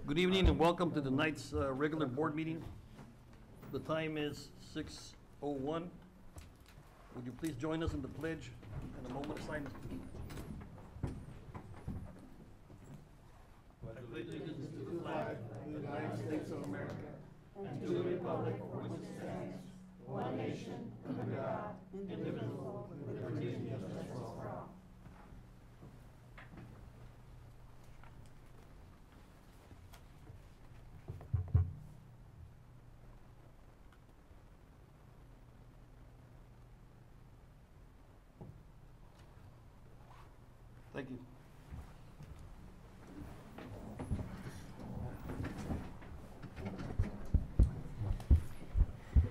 Good evening and welcome to tonight's regular board meeting. The time is 6:01. Would you please join us in the pledge and a moment of silence? Allegiance to the flag of the United States of America and to the republic for which it stands, one nation, under God, indivisible, with liberty and justice for all. Thank you.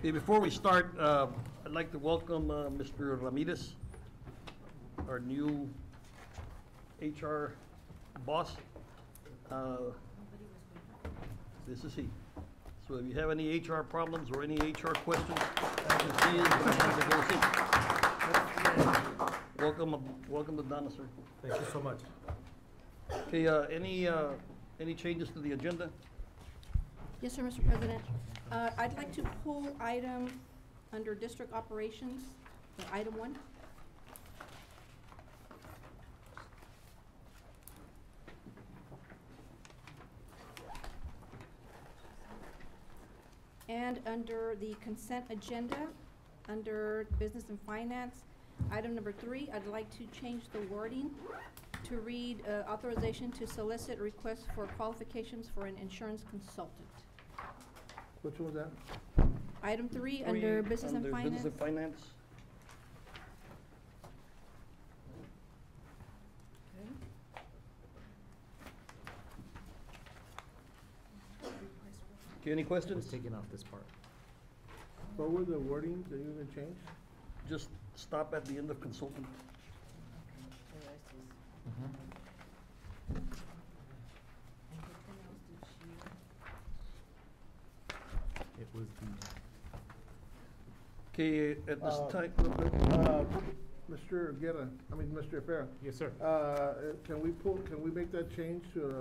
Okay, before we start, I'd like to welcome Mr. Ramirez, our new HR boss. This is he. So if you have any HR problems or any HR questions, you can see his behind the door seat. Welcome to Donna, sir. Thank you so much. Okay, any changes to the agenda? Yes, sir, Mr. President. I'd like to pull item under district operations, item 1. And under the consent agenda, under business and finance, item number 3, I'd like to change the wording to read authorization to solicit requests for qualifications for an insurance consultant. Which one was that? Item 3, under business and finance. Business and finance. Okay, any I was questions? taking off this part. What were the wordings that you even changed? Just stop at the end of consultant. It was the, Okay, at this time, Mr. Guerra, Mr. Farah, yes, sir. can we make that change to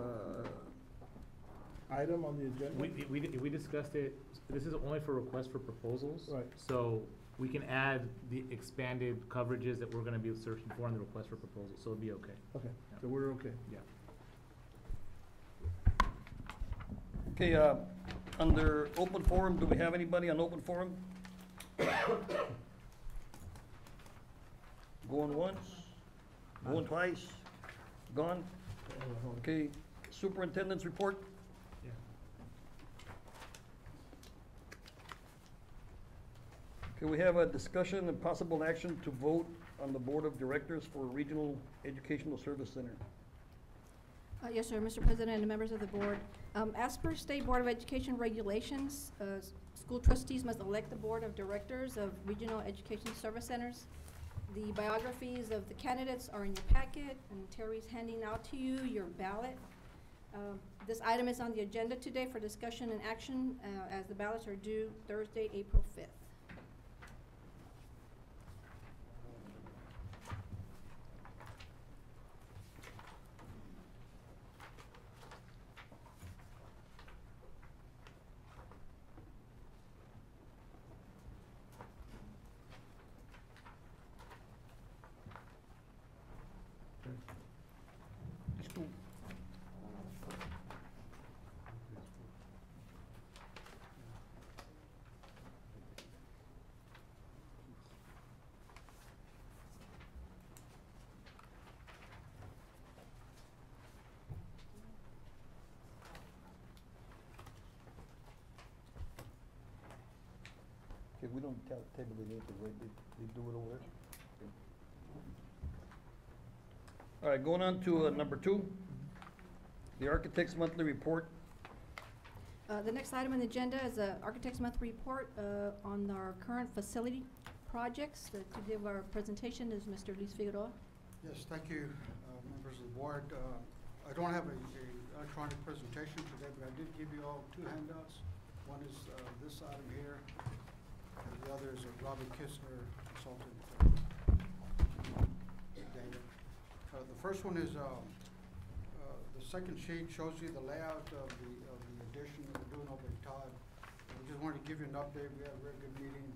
item on the agenda? We discussed it, this is only for requests for proposals. Right. So we can add the expanded coverages that we're gonna be searching for in the request for proposals, so it'll be okay. Okay, so we're okay. Yeah. okay, under open forum, do we have anybody on open forum? Going once, going twice, gone? Okay, superintendent's report? Yeah. Okay, we have a discussion and possible action to vote on the board of directors for Regional Educational Service Center. Yes, sir, Mr. President and members of the board. As per State Board of Education regulations, school trustees must elect the board of directors of Regional Education Service Centers. The biographies of the candidates are in your packet, and Terry's handing out to you your ballot. This item is on the agenda today for discussion and action, as the ballots are due Thursday, April 5th. Okay, we don't table the names, right? They do it over there? Okay. All right, going on to number 2, the Architect's Monthly Report. The next item on the agenda is the Architect's Monthly Report on our current facility projects. To give our presentation is Mr. Luis Figueroa. Yes, thank you, members of the board. I don't have a electronic presentation today, but I did give you all 2 handouts. One is this item here, and the other is a Robert Kistner consultant data. The first one is the second sheet shows you the layout of the addition that we're doing over at Todd. We just wanted to give you an update. We had a very good meeting.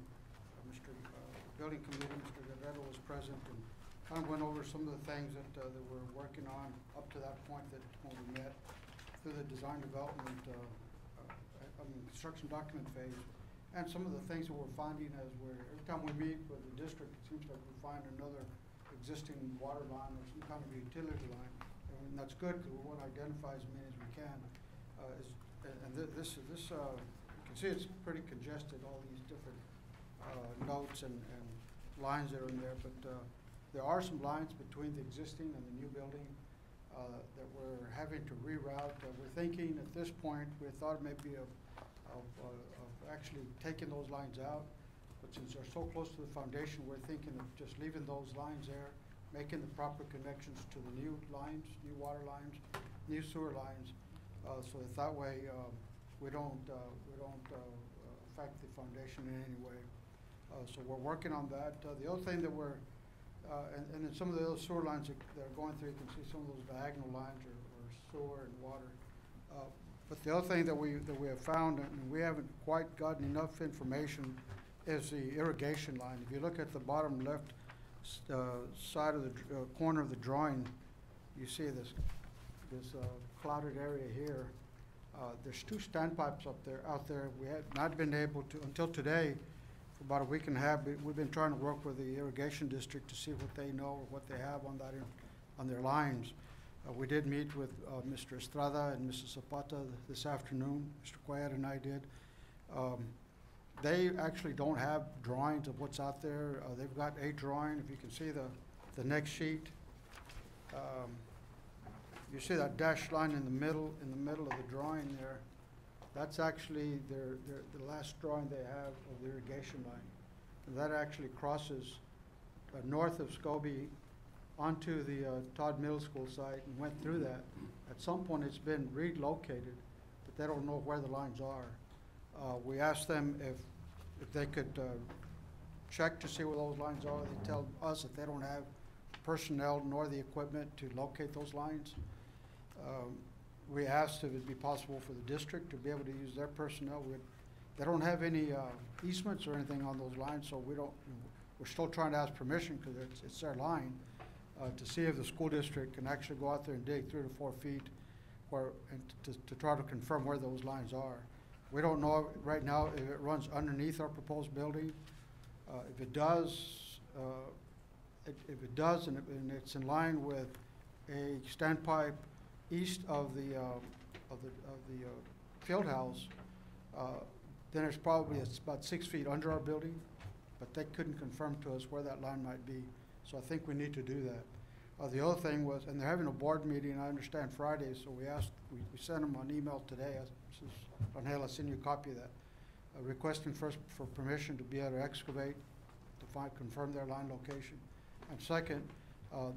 Building committee, Mr. Guerrero was present and kind of went over some of the things that we're working on up to that point that when we met through the design development, construction document phase. And some of the things that we're finding as every time we meet with the district, it seems like we find another existing water line or some kind of utility line. And that's good because we want to identify as many as we can. You can see it's pretty congested, all these different notes and lines that are in there, but there are some lines between the existing and the new building that we're having to reroute. We're thinking at this point, we thought maybe of actually taking those lines out, but since they're so close to the foundation, we're thinking of just leaving those lines there, making the proper connections to the new lines, new water lines, new sewer lines, so that way we don't affect the foundation in any way. So we're working on that. The other thing that we're, and then some of the other sewer lines that are going through, you can see some of those diagonal lines or sewer and water. But the other thing that we have found, and we haven't quite gotten enough information, is the irrigation line. If you look at the bottom left side of the corner of the drawing, you see this clouded area here. There's two standpipes out there. We have not been able to, until today, for about a week and a half, we've been trying to work with the irrigation district to see what they know or what they have on on their lines. We did meet with Mr. Estrada and Mrs. Zapata this afternoon. Mr. Cuellar and I did. They actually don't have drawings of what's out there. They've got a drawing. If you can see the next sheet, you see that dashed line in the middle of the drawing there. That's actually the last drawing they have of the irrigation line. And that actually crosses north of Scobie onto the Todd Middle School site and went through that. At some point it's been relocated, but they don't know where the lines are. We asked them if they could check to see where those lines are. They tell us that they don't have personnel nor the equipment to locate those lines. We asked if it'd be possible for the district to be able to use their personnel. They don't have any easements or anything on those lines, so we're still trying to ask permission because it's their line to see if the school district can actually go out there and dig 3 to 4 feet to try to confirm where those lines are. We don't know right now if it runs underneath our proposed building. If it does, and it's in line with a standpipe east of the field house, then it's probably about 6 feet under our building, but they couldn't confirm to us where that line might be. So I think we need to do that. The other thing was, and they're having a board meeting, I understand Friday, so we sent them an email today. Rangel, I'll send you a copy of that, requesting first for permission to be able to excavate, to confirm their line location. And second,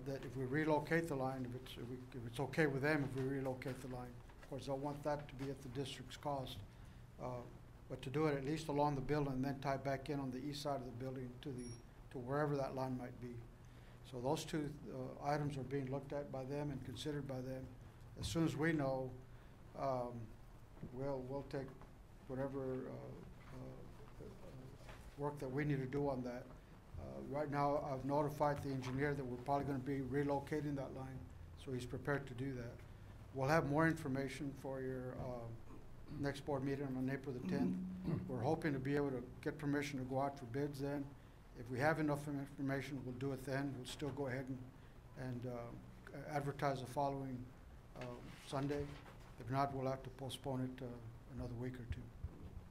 that if we relocate the line, if it's okay with them if we relocate the line. Of course, they'll want that to be at the district's cost. But to do it at least along the building and then tie back in on the east side of the building to wherever that line might be. So those two items are being looked at by them and considered by them. As soon as we know, we'll take whatever work that we need to do on that. Right now, I've notified the engineer that we're probably going to be relocating that line, so he's prepared to do that. We'll have more information for your next board meeting on April the 10th. We're hoping to be able to get permission to go out for bids then. If we have enough information, we'll do it then. We'll still go ahead and advertise the following Sunday. If not, we'll have to postpone it another week or two.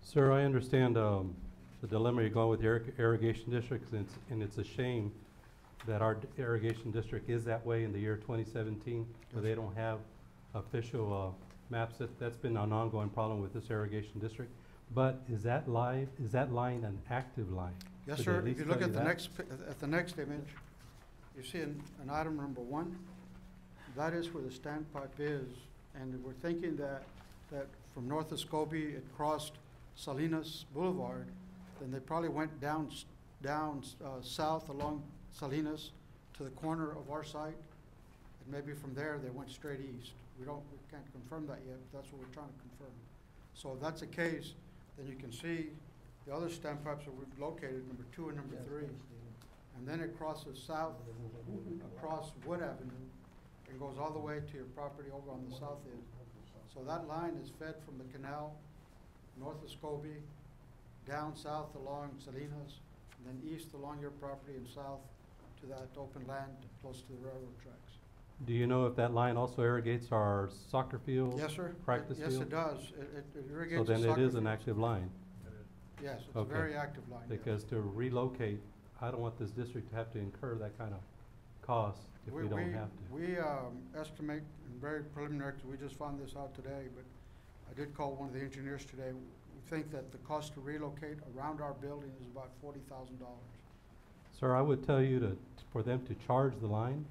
Sir, I understand the dilemma you're going with the irrigation districts, and it's a shame that our irrigation district is that way in the year 2017, where they don't have official maps. That's been an ongoing problem with this irrigation district. But is that line an active line? Yes, Could sir. they at If you least look tell at the next image, you see an item number 1. That is where the standpipe is, and we're thinking that from north of Scobie, it crossed Salinas Boulevard. Then they probably went down south along Salinas to the corner of our site, and maybe from there they went straight east. We can't confirm that yet, but that's what we're trying to confirm. So if that's the case, then you can see the other standpipes that we've located, number 2 and number 3. And then it crosses south across Wood Avenue and goes all the way to your property over on the south end. So that line is fed from the canal, north of Scobie, down south along Salinas, and then east along your property and south to that open land close to the railroad tracks. Do you know if that line also irrigates our soccer field? Yes, sir. Practice Yes, field? it does. It irrigates So the then it soccer is an fields. active line, Yes, it's a Okay. very active line. yes. because to relocate, I don't want this district to have to incur that kind of cost if we don't have to. We estimate, and very preliminary, 'cause we just found this out today, but I did call one of the engineers today. We think that the cost to relocate around our building is about $40,000. Sir, I would tell you for them to charge the line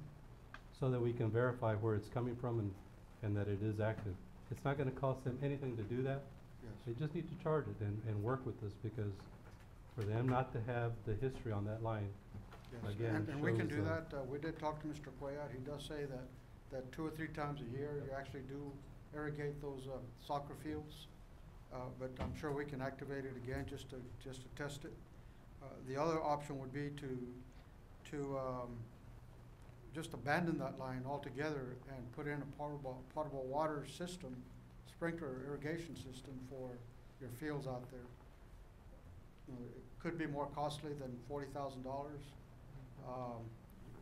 so that we can verify where it's coming from and that it is active. It's not gonna cost them anything to do that. Yes. They just need to charge it and work with us, because for them not to have the history on that line, Yes, Again, and we can shows, do that. We did talk to Mr. Cuellar. He does say that 2 or 3 times a year, you actually do irrigate those soccer fields. But I'm sure we can activate it again just to test it. The other option would be to just abandon that line altogether and put in a potable water system, sprinkler irrigation system for your fields out there. You know, it could be more costly than $40,000.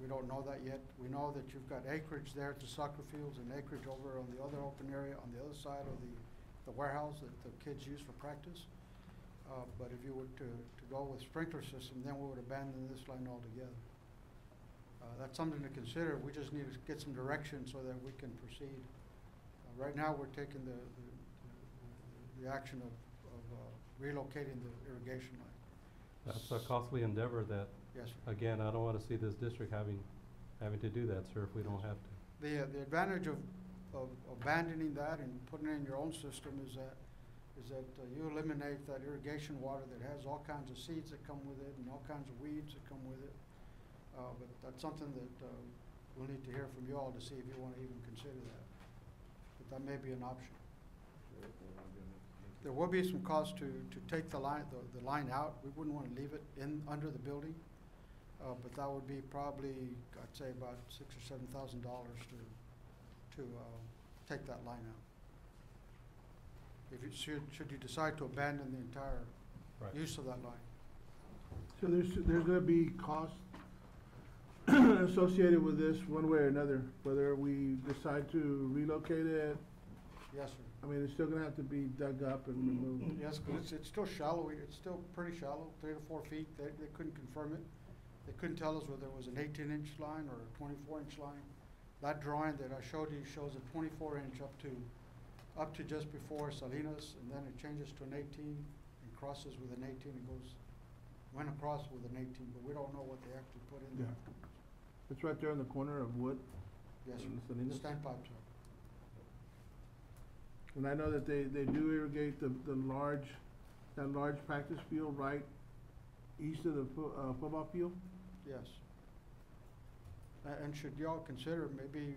We don't know that yet. We know that you've got acreage there at the soccer fields and acreage over on the other open area on the other side of the warehouse that the kids use for practice. But if you were to go with sprinkler system, then we would abandon this line altogether. That's something to consider. We just need to get some direction so that we can proceed. Right now, we're taking the action of relocating the irrigation line. that's a costly endeavor that, Yes, sir. again, I don't wanna see this district having to do that, sir, if we don't have to. The advantage of abandoning that and putting in your own system is that you eliminate that irrigation water that has all kinds of seeds that come with it and all kinds of weeds that come with it. But that's something that we'll need to hear from you all to see if you want to even consider that. But that may be an option. There will be some cost to take the line out. We wouldn't want to leave it under the building. But that would be probably, I'd say about $6,000 or $7,000 to take that line out. If you should you decide to abandon the entire Right. use of that line. So there's gonna be costs associated with this one way or another, whether we decide to relocate it. Yes, sir. I mean, it's still gonna have to be dug up and removed. Yes, 'cause it's still shallow. It's still pretty shallow, 3 to 4 feet. They couldn't confirm it. They couldn't tell us whether it was an 18-inch line or a 24-inch line. That drawing that I showed you shows a 24-inch up to just before Salinas, and then it changes to an 18 and crosses with an 18 and went across with an 18, but we don't know what they actually put in there. Yeah. It's right there on the corner of Wood. Yes, And sir. Salinas? Standpipes are. And I know that they do irrigate that large practice field right east of the football field. Yes. And should y'all consider maybe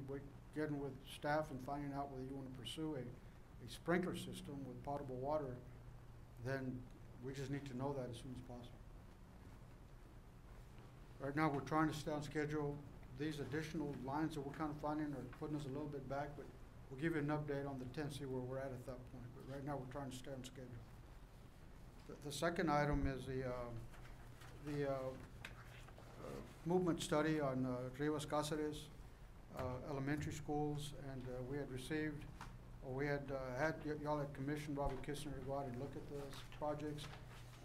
getting with staff and finding out whether you want to pursue a sprinkler system with potable water, then we just need to know that as soon as possible. Right now, we're trying to stay on schedule. These additional lines that we're kind of finding are putting us a little bit back, but we'll give you an update on the 10th, see where we're at that point. But right now, we're trying to stay on schedule. The second item is the movement study on Rivas Cáceres elementary schools, and we had received, or we had y'all had commissioned Robert Kistner to go out and look at those projects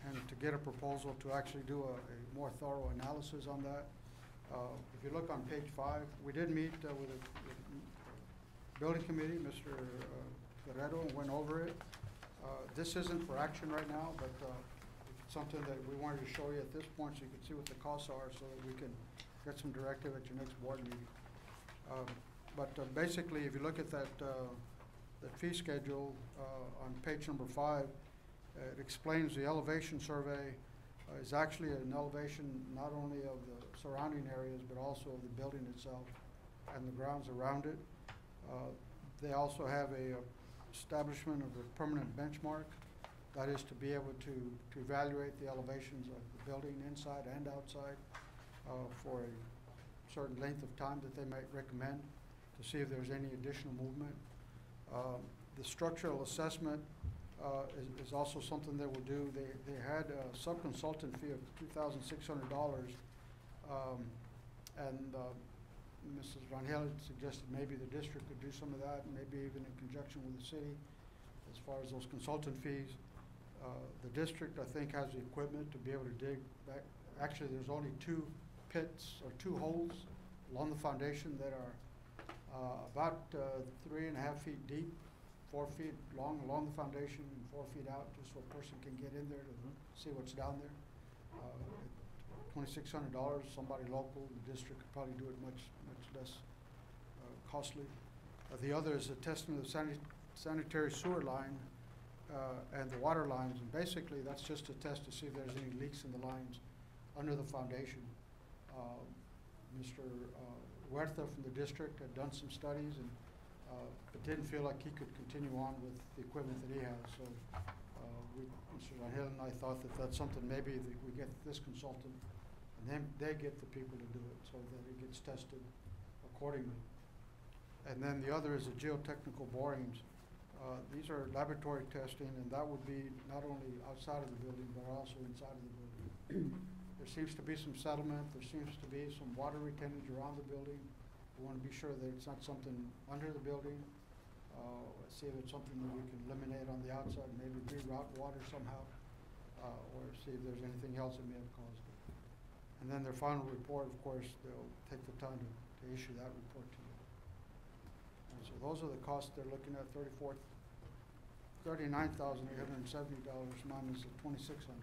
and to get a proposal to actually do a more thorough analysis on that. If you look on page 5, we did meet with the building committee, Mr. Guerrero, and went over it. This isn't for action right now, but it's something that we wanted to show you at this point so you can see what the costs are so that we can get some directive at your next board meeting. But basically, if you look at that fee schedule on page number 5, it explains the elevation survey is actually an elevation not only of the surrounding areas but also of the building itself and the grounds around it. They also have a establishment of a permanent benchmark. That is to be able to evaluate the elevations of the building inside and outside for a certain length of time that they might recommend to see if there's any additional movement. The structural assessment is also something they will do. They had a sub-consultant fee of $2,600, and Mrs. Rangel had suggested maybe the district could do some of that, maybe even in conjunction with the city, as far as those consultant fees. The district, I think, has the equipment to be able to dig back. Actually, there's only 2 pits or 2 holes along the foundation that are about 3.5 feet deep, 4 feet long along the foundation, and 4 feet out, just so a person can get in there to see what's down there. $2,600, somebody local, the district could probably do it much less costly. The other is the testing of the sanitary sewer line and the water lines, and basically that's just a test to see if there's any leaks in the lines under the foundation. Mr. Huerta from the district had done some studies and but didn't feel like he could continue on with the equipment that he has. So Mr. Rangel and I thought that that's something maybe that we get this consultant and then they get the people to do it so that it gets tested accordingly. And then the other is the geotechnical borings. These are laboratory testing, and that would be not only outside of the building but also inside of the building. There seems to be some settlement. There seems to be some water retainage around the building. We want to be sure that it's not something under the building. See if it's something that we can eliminate on the outside, maybe reroute water somehow, or see if there's anything else that may have caused it. And then their final report, of course, they'll take the time to issue that report to you. And so those are the costs they're looking at: $39,870 minus the $2,600.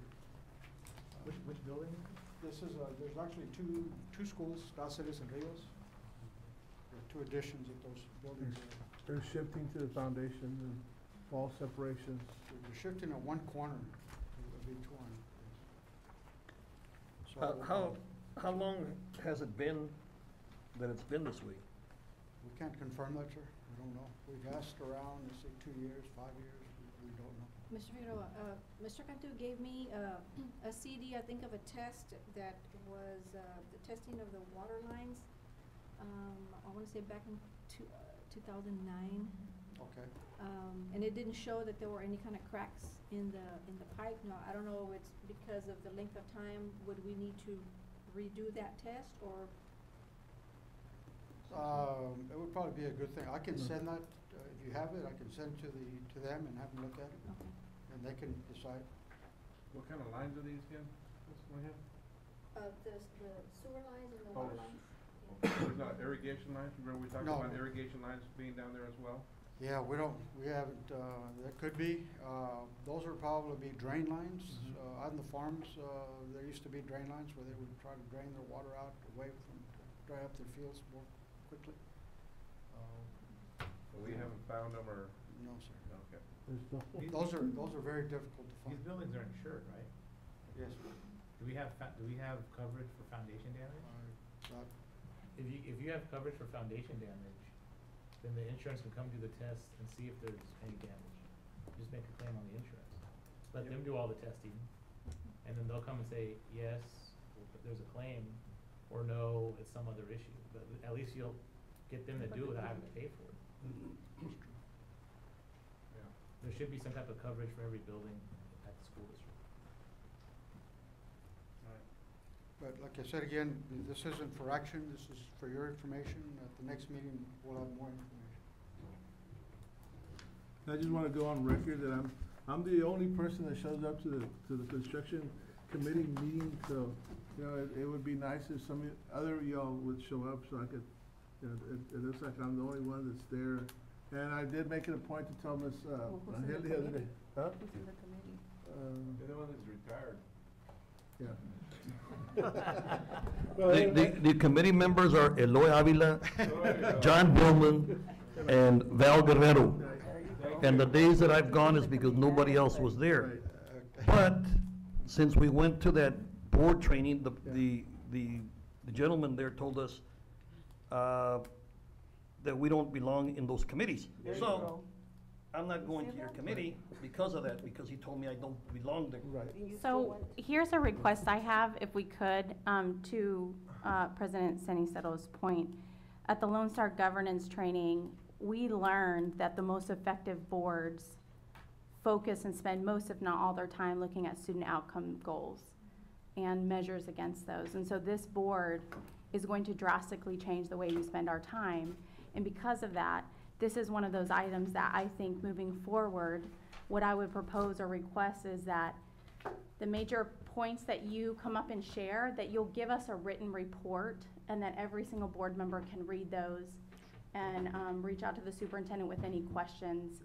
Which building? This is there's actually two schools, Cáceres and Rios. There are 2 additions at those buildings. They're shifting to the foundation and wall separations. We're shifting at one corner of each one. So How long has it been that it's been this way? we can't confirm that, sir. We don't know. We've asked around, they say 2 years, 5 years. We don't know. Mr. Figueroa, Mr. Cantu gave me a CD, I think, of a test that was the testing of the water lines. I want to say back in 2009. Okay. And it didn't show that there were any kind of cracks in the pipe. Now, I don't know if it's because of the length of time. Would we need to redo that test, or? It would probably be a good thing. I can send that, if you have it, I can send it to them and have them look at it. Okay. And they can decide. What kind of lines are these again? The sewer lines and the Oh, water lines. There's not irrigation lines? Remember we talked No. about irrigation lines being down there as well? Yeah, we haven't, there could be. Those would probably be drain lines. Out in the farms, there used to be drain lines where they would try to drain their water out away from, dry up their fields more quickly. But we haven't found them or, No, sir. okay. Those are very difficult to find. These buildings are insured, right? Yes, sir. Do we have coverage for foundation damage? That- If you have coverage for foundation damage, then the insurance can come do the test and see if there's any damage. Just make a claim on the insurance. Let them do all the testing, and then they'll come and say, yes, there's a claim, or no, it's some other issue. But at least you'll get them to do it without having to pay for it. Yeah. There should be some type of coverage for every building at the school district. But like I said again, this isn't for action, this is for your information. At the next meeting, we'll have more information. I just want to go on record that I'm the only person that shows up to the construction committee meeting, so, you know, it would be nice if some other y'all would show up so I could, you know, it looks like I'm the only one that's there. And I did make it a point to tell Ms. Rangel the other day. Huh? Who's in the committee? The one that's retired. Yeah. The committee members are Eloy Avila, John Billman, and Val Guerrero. And the days that I've gone is because nobody else was there. But since we went to that board training, the gentleman there told us that we don't belong in those committees. There you So, go. I'm not going to your committee because of that, because he told me I don't belong there. Right. So here's a request I have, if we could, to President Cenicero's point. At the Lone Star Governance Training, we learned that the most effective boards focus and spend most, if not all, their time looking at student outcome goals and measures against those. And so this board is going to drastically change the way we spend our time. And because of that, this is one of those items that I think moving forward, what I would propose or request is that the major points that you come up and share, that you'll give us a written report and that every single board member can read those and reach out to the superintendent with any questions.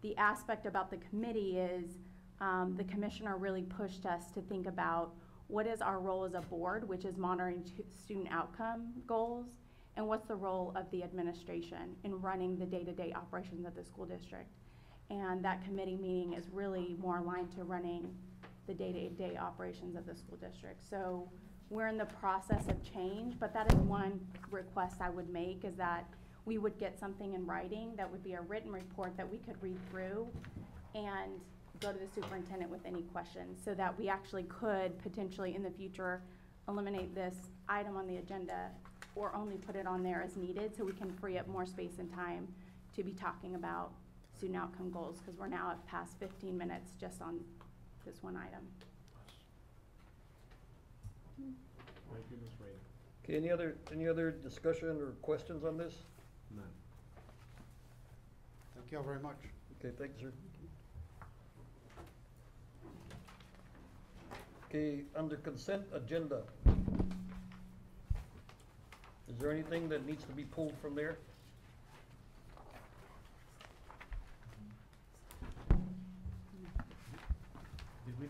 The aspect about the committee is the commissioner really pushed us to think about what is our role as a board, which is monitoring student outcome goals, and what's the role of the administration in running the day-to-day operations of the school district. And that committee meeting is really more aligned to running the day-to-day operations of the school district. So we're in the process of change, but that is one request I would make, is that we would get something in writing that would be a written report that we could read through and go to the superintendent with any questions, so that we actually could potentially in the future eliminate this item on the agenda or only put it on there as needed, so we can free up more space and time to be talking about student outcome goals, because we're now at past 15 minutes just on this one item. Thank you, Ms. Rader. Okay, any other discussion or questions on this? None. Thank you all very much. Okay, thank you, sir. Okay, under consent agenda, is there anything that needs to be pulled from there? Did we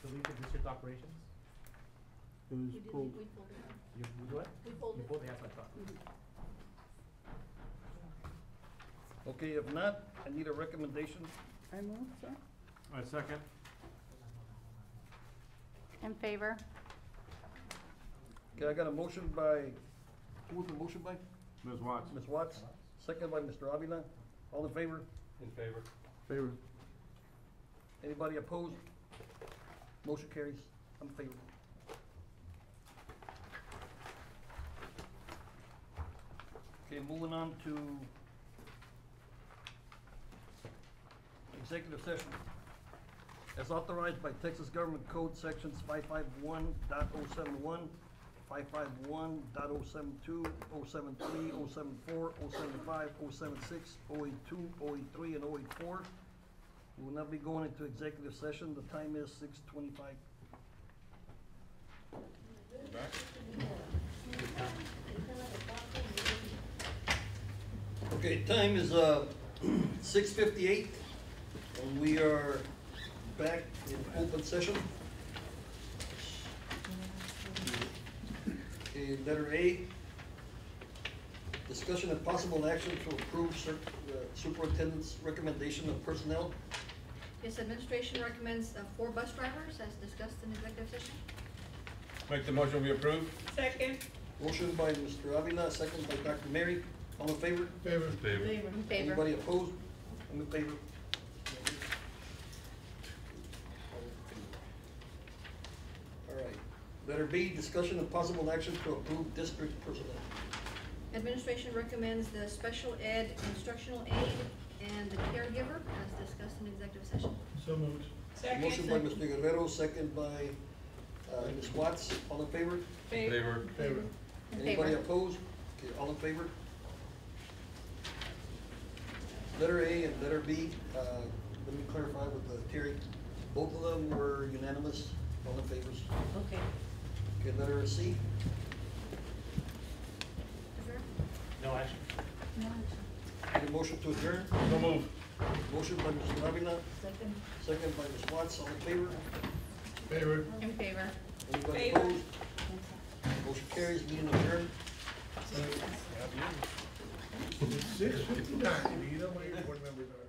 delete the district operations? It was We did, pulled. we pulled it. You what? We pulled You it. pulled it, that's what I thought. Okay, if not, I need a recommendation. I move, sir. I second. In favor? Okay, I got a motion by, who was the motion by? Ms. Watts? Ms. Watts, second by Mr. Avila. All in favor? In favor. Favor. Anybody opposed? Motion carries. I'm in favor. Okay, moving on to executive session. As authorized by Texas Government Code Sections 551.071, 551.072, 073, 074, 075, 076, 082, 083, and 084. We will not be going into executive session. The time is 6:25. Okay, time is 6:58, and we are back in open session. Okay, letter A, discussion and possible action to approve superintendent's recommendation of personnel. Yes, administration recommends 4 bus drivers as discussed in executive session. Make the motion, we approve? Second. Motion by Mr. Avila, second by Dr. Mary. All in favor? Favor. In favor. Anybody opposed? I'm in favor. All right. Letter B, discussion and possible action to approve district personnel. Administration recommends the special ed instructional aide and the caregiver as discussed in executive session. So moved. Motion by Mr. Guerrero, second by Ms. Watts. All in favor? Favor. Favor. In Anybody favor. opposed? Okay, all in favor? Letter A and letter B, let me clarify with Terry. Both of them were unanimous, all in favors. Okay. Okay, letter C, Adjourn? No action. need a motion to adjourn. So move. Motion by Mr. Avila, Second. second by Ms. Watts, all in favor? Favor. In favor. Anybody Favor. opposed? Motion carries, meeting adjourned. 6:59. Do you know where your board members are?